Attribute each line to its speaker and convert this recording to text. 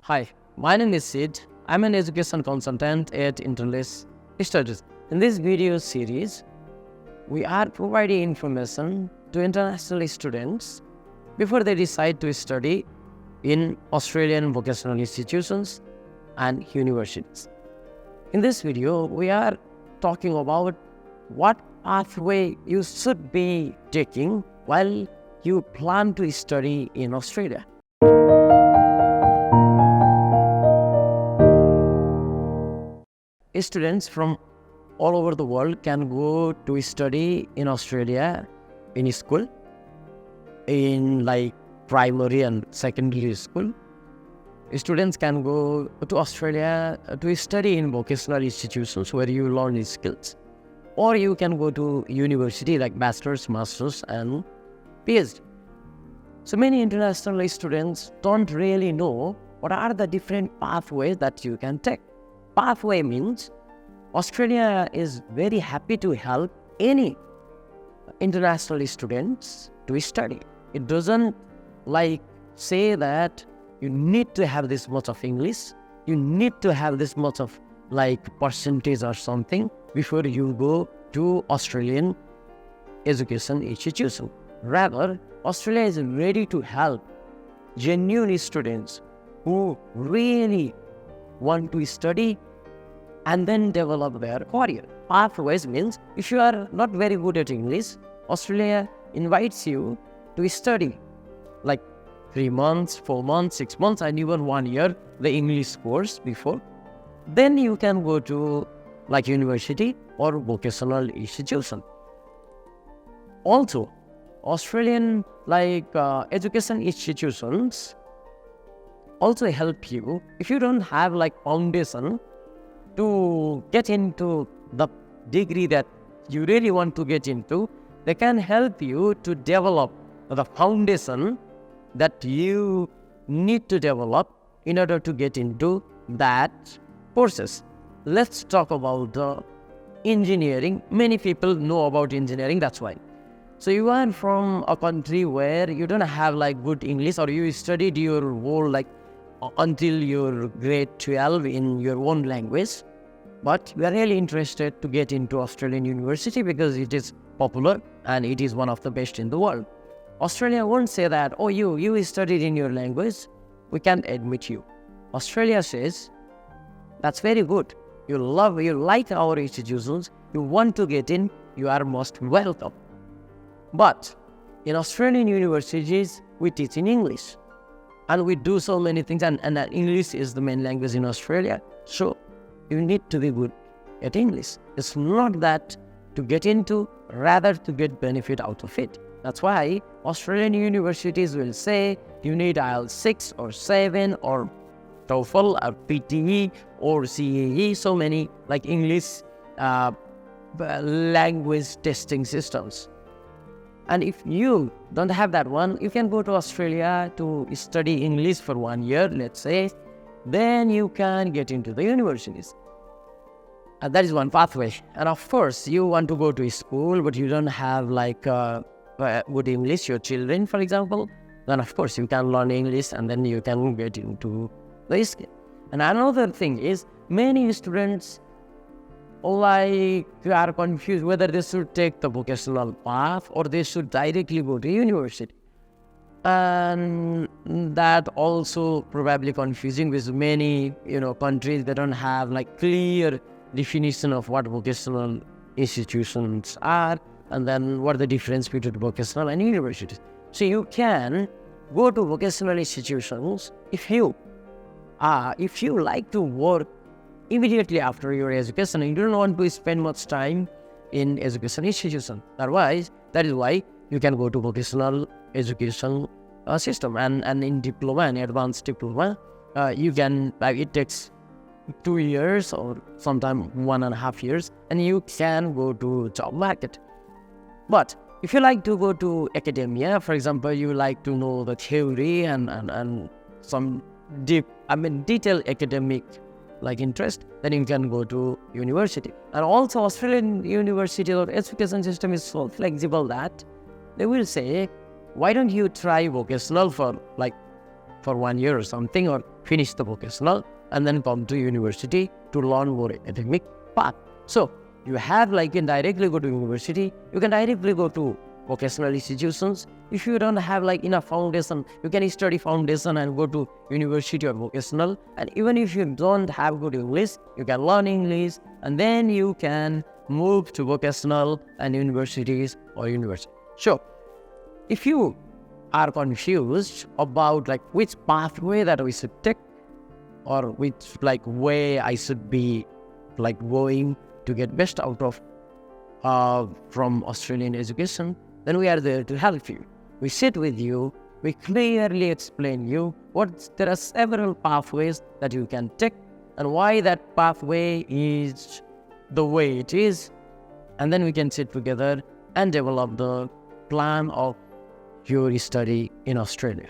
Speaker 1: Hi, my name is Sid. I'm an education consultant at Interlace Studies. In this video series, we are providing information to international students before they decide to study in Australian vocational institutions and universities. In this video, we are talking about what pathway you should be taking while you plan to study in Australia. Students from all over the world can go to study in Australia in school, in like primary and secondary school. Students can go to Australia to study in vocational institutions where you learn these skills. Or you can go to university like bachelor's, master's and PhD. So many international students don't really know what are the different pathways that you can take. Pathway means Australia is very happy to help any international students to study. It doesn't like say that you need to have this much of English, you need to have this much of like percentage or something before you go to Australian education institution. Rather, Australia is ready to help genuine students who really want to study and then develop their career. Pathways means if you are not very good at English, Australia invites you to study like 3 months, 4 months, 6 months and even 1 year the English course before. Then you can go to like university or vocational institution. Also, Australian education institutions also help you if you don't have like foundation to get into the degree that you really want to get into. They can help you to develop the foundation that you need to develop in order to get into that courses. Let's talk about the engineering. Many people know about engineering, that's why. So you are from a country where you don't have like good English, or you studied your whole like until your grade 12 in your own language, but you are really interested to get into Australian university because it is popular and it is one of the best in the world. Australia won't say that, oh, you studied in your language, we can't admit you. Australia says, that's very good. You like our institutions, you want to get in, you are most welcome. But in Australian universities, we teach in English. And we do so many things, and English is the main language in Australia. So you need to be good at English. It's not that to get into, rather to get benefit out of it. That's why Australian universities will say you need IELTS 6 or 7 or TOEFL or PTE or CAE, so many like English language testing systems. And if you don't have that one, you can go to Australia to study English for 1 year, let's say. Then you can get into the universities. And that is one pathway. And of course, you want to go to school, but you don't have like good English, your children, for example. Then of course, you can learn English and then you can get into the skill. And another thing is, many students are confused whether they should take the vocational path or they should directly go to university. And that also probably confusing with many, countries. They don't have like clear definition of what vocational institutions are and then what the difference between vocational and universities. So you can go to vocational institutions if you like to work immediately after your education and you don't want to spend much time in education institution. Otherwise, that is why you can go to vocational education system and in diploma and advanced diploma, you can it takes 2 years or sometimes 1.5 years and you can go to job market. But if you like to go to academia, for example, you like to know the theory and some detailed academic like interest, then you can go to university. And also Australian university or education system is so flexible that they will say, why don't you try vocational for 1 year or something, or finish the vocational, and then come to university to learn more academic path. So you have you can directly go to university, you can directly go to vocational institutions. If you don't have enough foundation, you can study foundation and go to university or vocational. And even if you don't have good English, you can learn English, and then you can move to vocational and universities or university. So if you are confused about which pathway that we should take, or which way I should be going to get best out of from Australian education, then we are there to help you. We sit with you, we clearly explain you there are several pathways that you can take and why that pathway is the way it is, and then we can sit together and develop the plan of your study in Australia.